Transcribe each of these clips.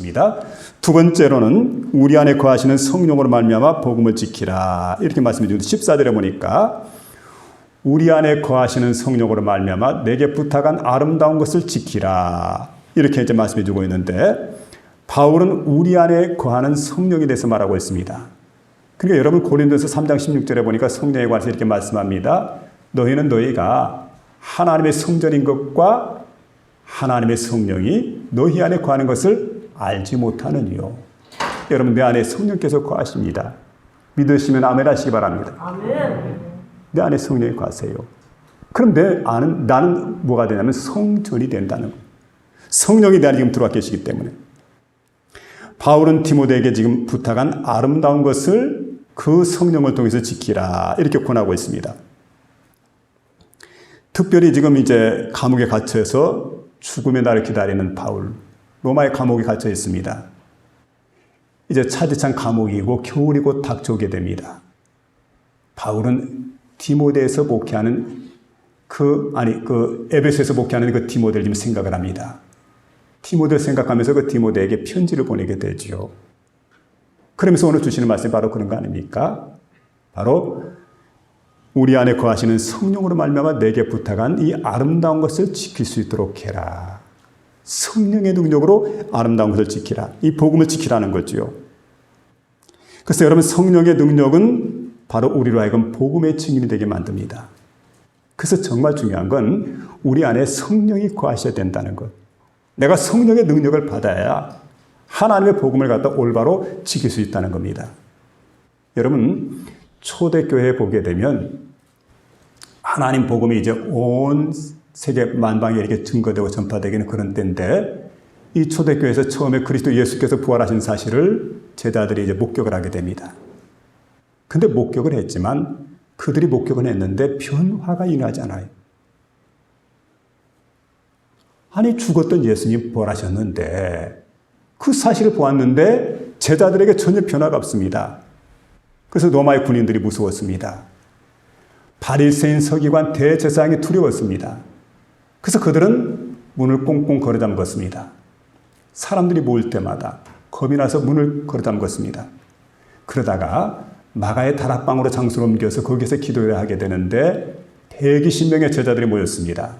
있습니다. 두 번째로는 우리 안에 거하시는 성령으로 말미암아 복음을 지키라. 이렇게 말씀해 주는데 14절에 보니까 우리 안에 거하시는 성령으로 말미암아 내게 부탁한 아름다운 것을 지키라. 이렇게 이제 말씀해 주고 있는데 바울은 우리 안에 거하는 성령에 대해서 말하고 있습니다. 그러니까 여러분 고린도서 3장 16절에 보니까 성령에 관해서 이렇게 말씀합니다. 너희는 너희가 하나님의 성전인 것과 하나님의 성령이 너희 안에 거하는 것을 알지 못하느니요. 여러분 내 안에 성령께서 거하십니다. 믿으시면 아멘 하시기 바랍니다. 아멘. 내 안에 성령이 거하세요. 그럼 나는 뭐가 되냐면 성전이 된다는 거예요. 성령이 내 안에 지금 들어와 계시기 때문에. 바울은 디모데에게 지금 부탁한 아름다운 것을 그 성령을 통해서 지키라. 이렇게 권하고 있습니다. 특별히 지금 이제 감옥에 갇혀서 죽음의 날을 기다리는 바울. 로마의 감옥에 갇혀 있습니다. 이제 차디찬 감옥이고 겨울이 곧 닥쳐오게 됩니다. 바울은 디모데에서 목회하는 에베소에서 목회하는 그 디모데를 지금 생각을 합니다. 디모데를 생각하면서 그 디모데에게 편지를 보내게 되죠. 그러면서 오늘 주시는 말씀이 바로 그런 거 아닙니까? 바로 우리 안에 거하시는 성령으로 말미암아 내게 부탁한 이 아름다운 것을 지킬 수 있도록 해라. 성령의 능력으로 아름다운 것을 지키라. 이 복음을 지키라는 거죠. 그래서 여러분 성령의 능력은 바로 우리로 하여금 복음의 증인이 되게 만듭니다. 그래서 정말 중요한 건 우리 안에 성령이 거하셔야 된다는 것. 내가 성령의 능력을 받아야 하나님의 복음을 갖다 올바로 지킬 수 있다는 겁니다. 여러분 초대교회에 보게 되면 하나님 복음이 이제 온 세계 만방에 이렇게 증거되고 전파되기는 그런 때인데 이 초대교회에서 처음에 그리스도 예수께서 부활하신 사실을 제자들이 이제 목격을 하게 됩니다. 근데 목격을 했지만 그들이 목격을 했는데 변화가 일어나지 않아요. 아니 죽었던 예수님이 부활하셨는데 그 사실을 보았는데 제자들에게 전혀 변화가 없습니다. 그래서 로마의 군인들이 무서웠습니다. 바리새인 서기관 대제사장이 두려웠습니다. 그래서 그들은 문을 꽁꽁 걸어잠궜습니다. 사람들이 모일 때마다 겁이 나서 문을 걸어잠궜습니다. 그러다가 마가의 다락방으로 장소를 옮겨서 거기서 기도를 하게 되는데 120명의 제자들이 모였습니다.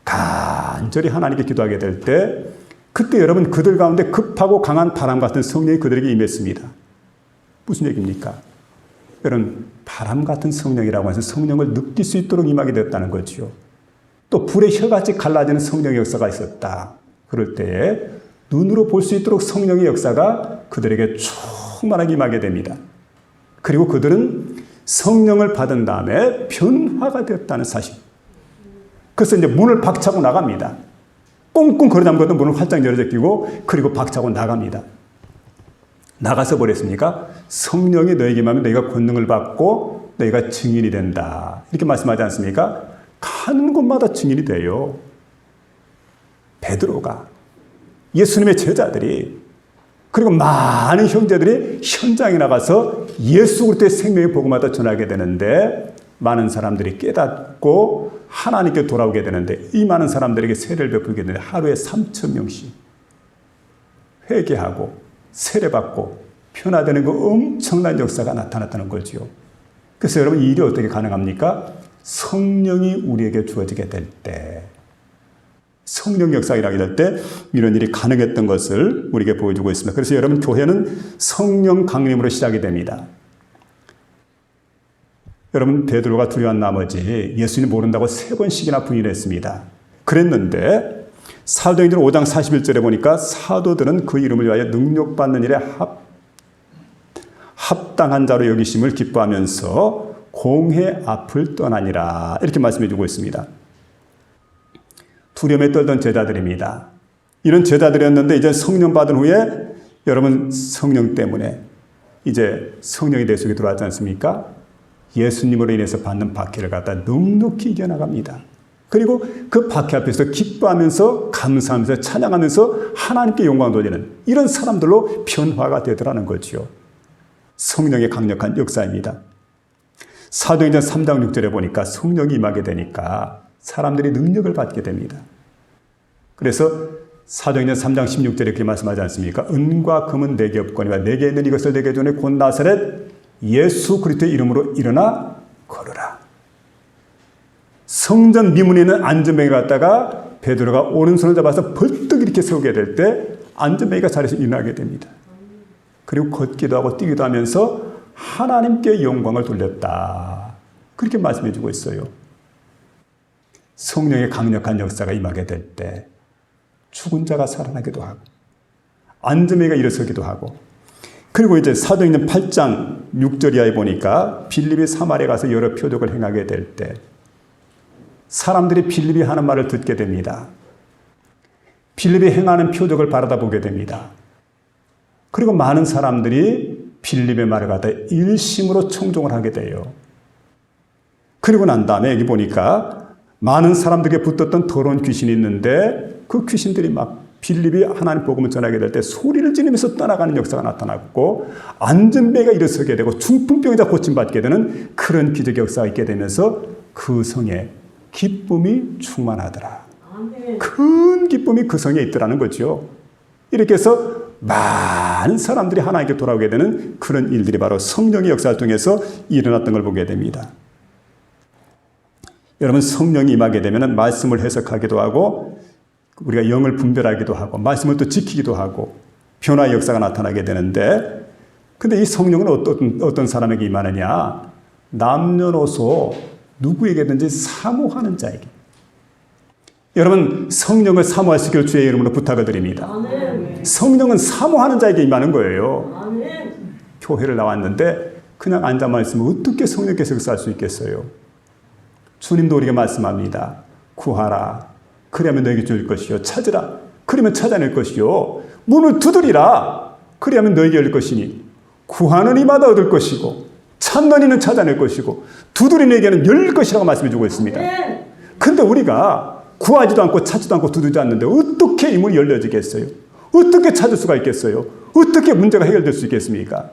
간절히 하나님께 기도하게 될 때 그때 여러분 그들 가운데 급하고 강한 바람 같은 성령이 그들에게 임했습니다. 무슨 얘기입니까? 여러분 바람 같은 성령이라고 해서 성령을 느낄 수 있도록 임하게 됐다는 거죠. 또 불의 혀같이 갈라지는 성령의 역사가 있었다. 그럴 때에 눈으로 볼 수 있도록 성령의 역사가 그들에게 충만하게 임하게 됩니다. 그리고 그들은 성령을 받은 다음에 변화가 되었다는 사실. 그래서 이제 문을 박차고 나갑니다. 꽁꽁 걸어잠궜던 문을 활짝 열어져 끼고 그리고 박차고 나갑니다. 나가서 버렸습니까? 성령이 너에게 임하면 너희가 권능을 받고 너희가 증인이 된다. 이렇게 말씀하지 않습니까? 가는 곳마다 증인이 돼요. 베드로가 예수님의 제자들이 그리고 많은 형제들이 현장에 나가서 예수 그리스도의 생명의 복음을 전하게 되는데 많은 사람들이 깨닫고 하나님께 돌아오게 되는데 이 많은 사람들에게 세례를 베풀게 되는데 하루에 3,000명씩 회개하고 세례받고 변화되는 그 엄청난 역사가 나타났다는 거죠. 그래서 여러분 이 일이 어떻게 가능합니까? 성령이 우리에게 주어지게 될 때, 성령 역사가 일하게 될 때 이런 일이 가능했던 것을 우리에게 보여주고 있습니다. 그래서 여러분 교회는 성령 강림으로 시작이 됩니다. 여러분 베드로가 두려운 나머지 예수님 모른다고 3번씩이나 부인을 했습니다. 그랬는데 사도행전 5장 41절에 보니까 사도들은 그 이름을 위하여 능력받는 일에 합당한 자로 여기심을 기뻐하면서 공회 앞을 떠나니라. 이렇게 말씀해 주고 있습니다. 두려움에 떨던 제자들입니다. 이런 제자들이었는데 이제 성령 받은 후에 여러분 성령 때문에 이제 성령이 내 속에 들어왔지 않습니까? 예수님으로 인해서 받는 박해를 갖다 넉넉히 이겨나갑니다. 그리고 그 박해 앞에서 기뻐하면서 감사하면서 찬양하면서 하나님께 영광 돌리는 이런 사람들로 변화가 되더라는 거죠. 성령의 강력한 역사입니다. 사도행전 3장 6절에 보니까 성령이 임하게 되니까 사람들이 능력을 받게 됩니다. 그래서 사도행전 3장 16절에 그렇게 말씀하지 않습니까? 은과 금은 내게 없거니와 내게 있는 이것을 내게 주니 곧 나사렛 예수 그리스도의 이름으로 일어나 걸으라. 성전 미문에 있는 안전뱅이를 갖다가 베드로가 오른손을 잡아서 벌떡 이렇게 세우게 될 때 안전뱅이가 자리에서 일어나게 됩니다. 그리고 걷기도 하고 뛰기도 하면서 하나님께 영광을 돌렸다. 그렇게 말씀해 주고 있어요. 성령의 강력한 역사가 임하게 될 때 죽은 자가 살아나기도 하고 안전뱅이가 일어서기도 하고, 그리고 이제 사도행전 8장 6절 이하에 보니까 빌립이 사마리아에 가서 여러 표적을 행하게 될 때 사람들이 빌립이 하는 말을 듣게 됩니다. 빌립이 행하는 표적을 바라다 보게 됩니다. 그리고 많은 사람들이 빌립의 말을 갖다 일심으로 청종을 하게 돼요. 그리고 난 다음에 여기 보니까 많은 사람들에게 붙었던 더러운 귀신이 있는데 그 귀신들이 막 빌립이 하나님 복음을 전하게 될 때 소리를 지르면서 떠나가는 역사가 나타났고, 안전뱅이가 일어서게 되고 중풍병자 고침받게 되는 그런 기적의 역사가 있게 되면서 그 성에 기쁨이 충만하더라. 큰 기쁨이 그 성에 있더라는 거죠. 이렇게 해서 많은 사람들이 하나님께 돌아오게 되는 그런 일들이 바로 성령의 역사를 통해서 일어났던 걸 보게 됩니다. 여러분, 성령이 임하게 되면 말씀을 해석하기도 하고 우리가 영을 분별하기도 하고 말씀을 또 지키기도 하고 변화의 역사가 나타나게 되는데, 근데 이 성령은 어떤 사람에게 임하느냐? 남녀노소 누구에게든지 사모하는 자에게. 여러분, 성령을 사모하시길 주의 이름으로 부탁을 드립니다. 아멘. 성령은 사모하는 자에게 임하는 거예요. 아멘. 교회를 나왔는데 그냥 앉아만 있으면 어떻게 성령께서 역사할 수 있겠어요? 주님도 우리에게 말씀합니다. 구하라. 그러면 너에게 줄 것이요. 찾으라. 그러면 찾아낼 것이요. 문을 두드리라. 그러면 너에게 열릴 것이니 구하는 이마다 얻을 것이고 찾는 이는 찾아낼 것이고 두드리는 이에게는 열릴 것이라고 말씀해 주고 있습니다. 근데 우리가 구하지도 않고 찾지도 않고 두드리지 않는데 어떻게 이 문이 열려지겠어요? 어떻게 찾을 수가 있겠어요? 어떻게 문제가 해결될 수 있겠습니까?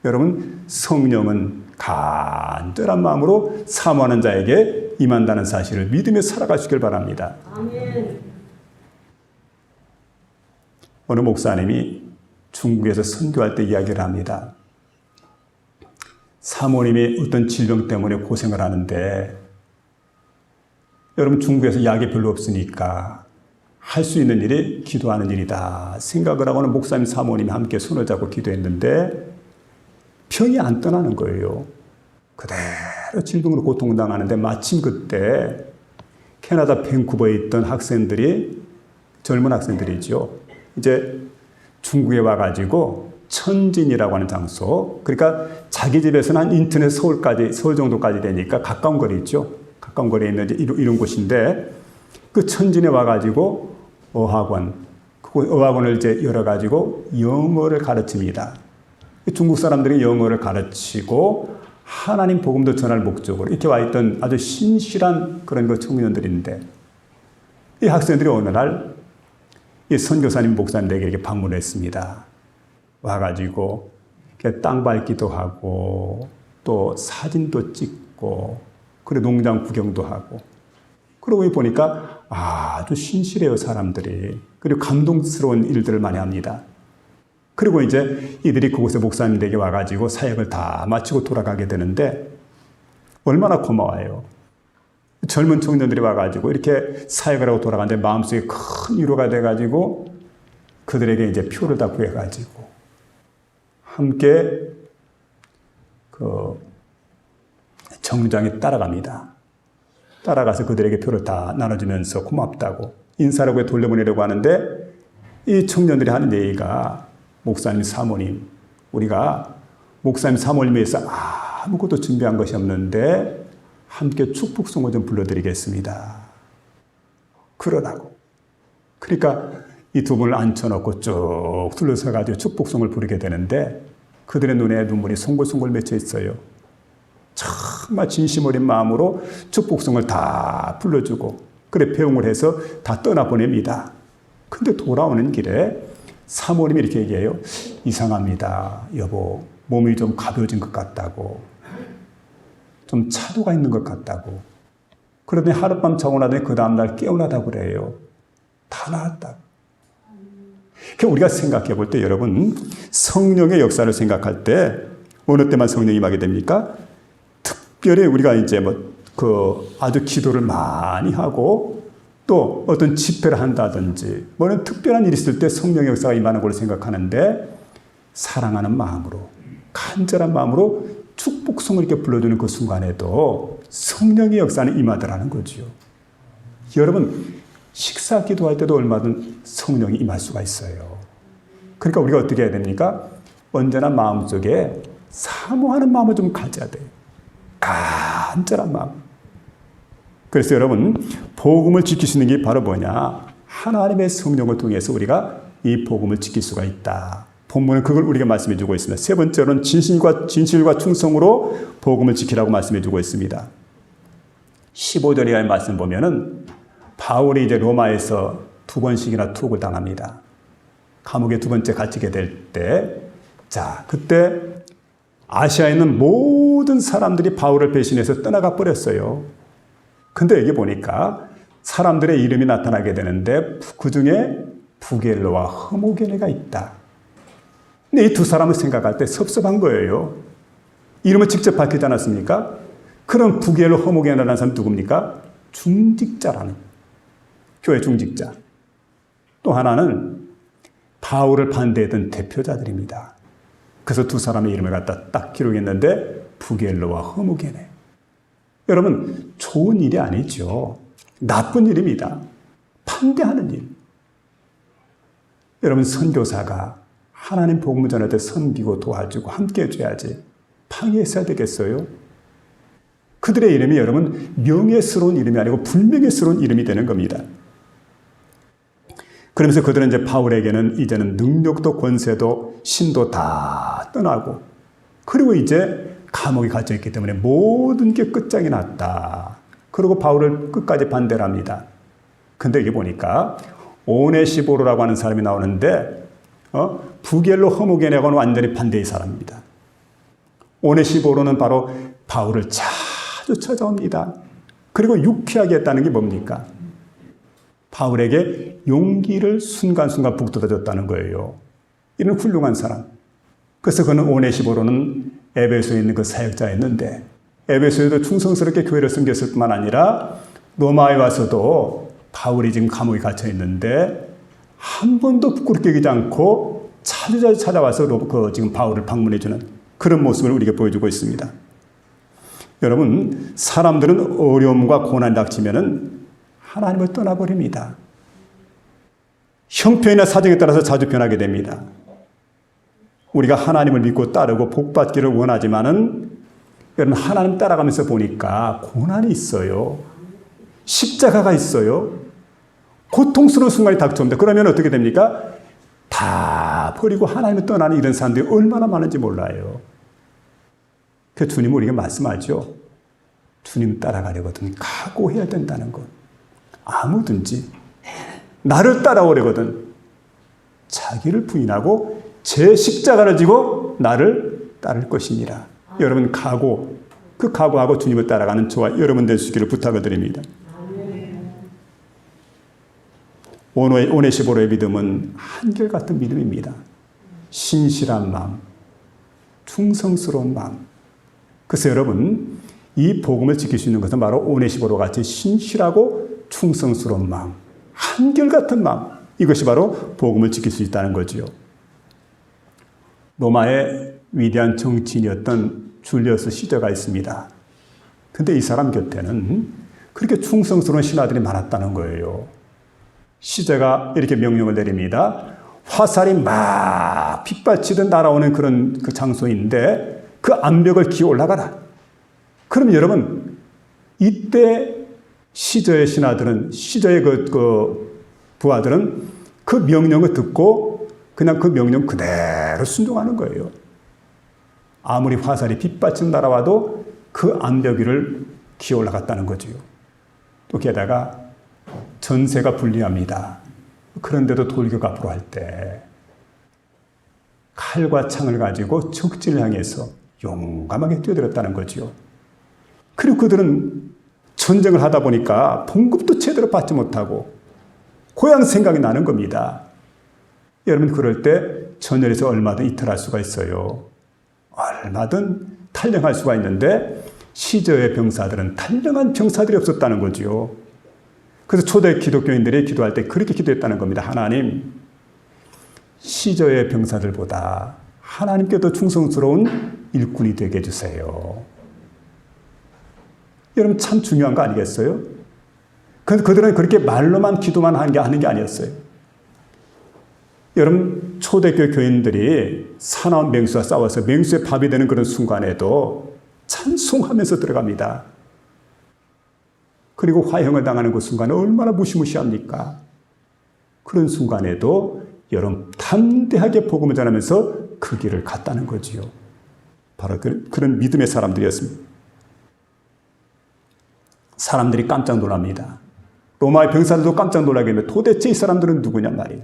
여러분, 성령은 간절한 마음으로 사모하는 자에게 임한다는 사실을 믿으며 살아가시길 바랍니다. 아멘. 어느 목사님이 중국에서 선교할 때 이야기를 합니다. 사모님이 어떤 질병 때문에 고생을 하는데, 여러분, 중국에서 약이 별로 없으니까 할 수 있는 일이 기도하는 일이다 생각을 하고는 목사님 사모님이 함께 손을 잡고 기도했는데 병이 안 떠나는 거예요. 그대로 질병으로 고통당하는데 마침 그때 캐나다 밴쿠버에 있던 학생들이, 젊은 학생들이죠, 이제 중국에 와가지고 천진이라고 하는 장소, 그러니까 자기 집에서는 한 인터넷 서울 정도까지 되니까 가까운 거리 있죠. 가까운 거리에 있는 이런 곳인데 그 천진에 와가지고 어학원을 이제 열어가지고 영어를 가르칩니다. 중국 사람들이 영어를 가르치고 하나님 복음도 전할 목적으로 이렇게 와 있던 아주 신실한 그런 청년들인데, 이 학생들이 어느 날 이 선교사님 목사님에게 이렇게 방문했습니다. 와가지고 땅 밟기도 하고 또 사진도 찍고 그리고 농장 구경도 하고, 그러고 보니까 아주 신실해요, 사람들이. 그리고 감동스러운 일들을 많이 합니다. 그리고 이제 이들이 그곳에 목사님에게 와가지고 사역을 다 마치고 돌아가게 되는데 얼마나 고마워요. 젊은 청년들이 와가지고 이렇게 사역을 하고 돌아가는데 마음속에 큰 위로가 돼가지고 그들에게 이제 표를 다 구해가지고 함께 그 정류장에 따라갑니다. 따라가서 그들에게 표를 다 나눠주면서 고맙다고 인사라고 돌려보내려고 하는데, 이 청년들이 하는 얘기가, 목사님, 사모님, 우리가 목사님, 사모님에 의해서 아무것도 준비한 것이 없는데 함께 축복송을 좀 불러드리겠습니다. 그러라고. 그러니까 이 두 분을 앉혀놓고 쭉 둘러서가지고 축복송을 부르게 되는데 그들의 눈에 눈물이 송골송골 맺혀 있어요. 정말 진심 어린 마음으로 축복송을 다 불러주고 그래 배웅을 해서 다 떠나보냅니다. 근데 돌아오는 길에 사모님이 이렇게 얘기해요. 이상합니다. 여보, 몸이 좀 가벼워진 것 같다고. 좀 차도가 있는 것 같다고. 그러더니 하룻밤 자고 나더니 그 다음날 깨어나다고 그래요. 다 나았다고. 그러니까 우리가 생각해 볼 때 여러분, 성령의 역사를 생각할 때 어느 때만 성령이 임하게 됩니까? 특별히 우리가 이제 아주 기도를 많이 하고 또 어떤 집회를 한다든지 뭐는 특별한 일이 있을 때 성령의 역사가 임하는 걸로 생각하는데, 사랑하는 마음으로, 간절한 마음으로 축복성을 이렇게 불러주는 그 순간에도 성령의 역사는 임하더라는 거지요. 여러분, 식사 기도할 때도 얼마든 성령이 임할 수가 있어요. 그러니까 우리가 어떻게 해야 됩니까? 언제나 마음속에 사모하는 마음을 좀 가져야 돼요. 간절한 마음. 그래서 여러분, 복음을 지킬 수 있는 게 바로 뭐냐? 하나님의 성령을 통해서 우리가 이 복음을 지킬 수가 있다. 본문은 그걸 우리가 말씀해 주고 있습니다. 세 번째로는 진실과 충성으로 복음을 지키라고 말씀해 주고 있습니다. 15절의 말씀 보면은 바울이 이제 로마에서 2번씩이나 투옥을 당합니다. 감옥에 2번째 갇히게 될 때, 자, 그때 아시아에 있는 모든 사람들이 바울을 배신해서 떠나가 버렸어요. 근데 여기 보니까 사람들의 이름이 나타나게 되는데 그 중에 부겔로와 허모게네가 있다. 근데 이 두 사람을 생각할 때 섭섭한 거예요. 이름을 직접 밝히지 않았습니까? 그럼 부겔로 허모게네라는 사람은 누굽니까? 중직자라는, 교회 중직자. 또 하나는 바울을 반대했던 대표자들입니다. 그래서 두 사람의 이름을 갖다 딱 기록했는데 부겔로와 허모게네. 여러분, 좋은 일이 아니죠. 나쁜 일입니다. 반대하는 일. 여러분, 선교사가 하나님 복음을 전할 때 섬기고 도와주고 함께 해줘야지 방해했어야 되겠어요? 그들의 이름이 여러분 명예스러운 이름이 아니고 불명예스러운 이름이 되는 겁니다. 그러면서 그들은 이제 바울에게는 이제는 능력도 권세도 신도 다 떠나고, 그리고 이제 감옥에 갇혀있기 때문에 모든 게 끝장이 났다. 그리고 바울을 끝까지 반대를 합니다. 근데 여기 보니까 오네시보로라고 하는 사람이 나오는데 부겔로 허모게네하고는 완전히 반대의 사람입니다. 오네시보로는 바로 바울을 자주 찾아옵니다. 그리고 유쾌하게 했다는 게 뭡니까? 바울에게 용기를 순간순간 북돋아줬다는 거예요. 이런 훌륭한 사람. 그래서 그는 오네시보로는 에베소에 있는 그 사역자였는데, 에베소에도 충성스럽게 교회를 섬겼을 뿐만 아니라 로마에 와서도 바울이 지금 감옥에 갇혀 있는데 한 번도 부끄럽게 여기지 않고 자주 찾아와서 지금 바울을 방문해주는 그런 모습을 우리에게 보여주고 있습니다. 여러분, 사람들은 어려움과 고난이 닥치면은 하나님을 떠나버립니다. 형편이나 사정에 따라서 자주 변하게 됩니다. 우리가 하나님을 믿고 따르고 복받기를 원하지만은 여러분, 하나님 따라가면서 보니까 고난이 있어요. 십자가가 있어요. 고통스러운 순간이 닥쳐옵니다. 그러면 어떻게 됩니까? 다 버리고 하나님을 떠나는 이런 사람들이 얼마나 많은지 몰라요. 그 주님은 우리에게 말씀하죠. 주님 따라가려거든 각오해야 된다는 것. 아무든지 나를 따라오려거든 자기를 부인하고 제 십자가를 지고 나를 따를 것이니라. 여러분, 각오, 그 각오하고 주님을 따라가는 저와 여러분 될 수 있기를 부탁을 드립니다. 오네시보로의 믿음은 한결같은 믿음입니다. 신실한 마음, 충성스러운 마음. 그래서 여러분, 이 복음을 지킬 수 있는 것은 바로 오네시보로 같이 신실하고 충성스러운 마음, 한결같은 마음, 이것이 바로 복음을 지킬 수 있다는 거지요. 로마의 위대한 정치인이었던 줄리어스 시저가 있습니다. 근데 이 사람 곁에는 그렇게 충성스러운 신하들이 많았다는 거예요. 시저가 이렇게 명령을 내립니다. 화살이 막 빗발치듯 날아오는 그런 그 장소인데 그 암벽을 기어 올라가라. 그럼 여러분, 이때 시저의 신하들은, 시저의 그 부하들은 그 명령을 듣고 그냥 그 명령 그대로 순종하는 거예요. 아무리 화살이 빗받침 날아와도 그 암벽 위를 기어 올라갔다는 거죠. 또 게다가 전세가 불리합니다. 그런데도 돌격 앞으로 할 때 칼과 창을 가지고 적진을 향해서 용감하게 뛰어들었다는 거지요. 그리고 그들은 전쟁을 하다 보니까 봉급도 제대로 받지 못하고 고향 생각이 나는 겁니다. 여러분 그럴 때 전열에서 얼마든 이탈할 수가 있어요. 얼마든 탈령할 수가 있는데 시저의 병사들은 탈령한 병사들이 없었다는 거죠. 그래서 초대 기독교인들이 기도할 때 그렇게 기도했다는 겁니다. 하나님, 시저의 병사들보다 하나님께 더 충성스러운 일꾼이 되게 해주세요. 여러분 참 중요한 거 아니겠어요? 그들은 그렇게 말로만 기도만 하는 게 아니었어요. 여러분 초대교회 교인들이 사나운 맹수와 싸워서 맹수의 밥이 되는 그런 순간에도 찬송하면서 들어갑니다. 그리고 화형을 당하는 그 순간에 얼마나 무시무시합니까? 그런 순간에도 여러분 담대하게 복음을 전하면서 그 길을 갔다는 거지요. 바로 그런 믿음의 사람들이었습니다. 사람들이 깜짝 놀랍니다. 로마의 병사들도 깜짝 놀라게 했는데 도대체 이 사람들은 누구냐 말이에요.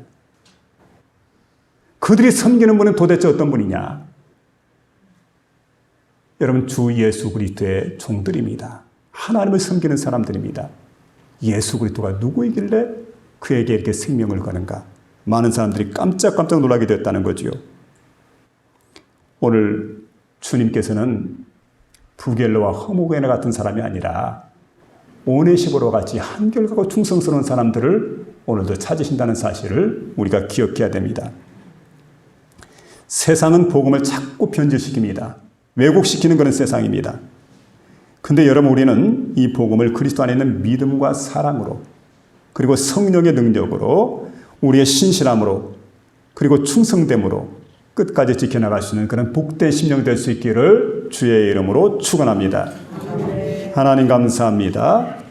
그들이 섬기는 분은 도대체 어떤 분이냐? 여러분 주 예수 그리스도의 종들입니다. 하나님을 섬기는 사람들입니다. 예수 그리스도가 누구이길래 그에게 이렇게 생명을 거는가? 많은 사람들이 깜짝 놀라게 됐다는 거지요. 오늘 주님께서는 부겔로와 허무게네 같은 사람이 아니라 오네시보로 같이 한결같고 충성스러운 사람들을 오늘도 찾으신다는 사실을 우리가 기억해야 됩니다. 세상은 복음을 자꾸 변질시킵니다. 왜곡시키는 그런 세상입니다. 근데 여러분 우리는 이 복음을 그리스도 안에 있는 믿음과 사랑으로 그리고 성령의 능력으로 우리의 신실함으로 그리고 충성됨으로 끝까지 지켜나갈 수 있는 그런 복된 심령 될 수 있기를 주의 이름으로 축원합니다. 하나님 감사합니다.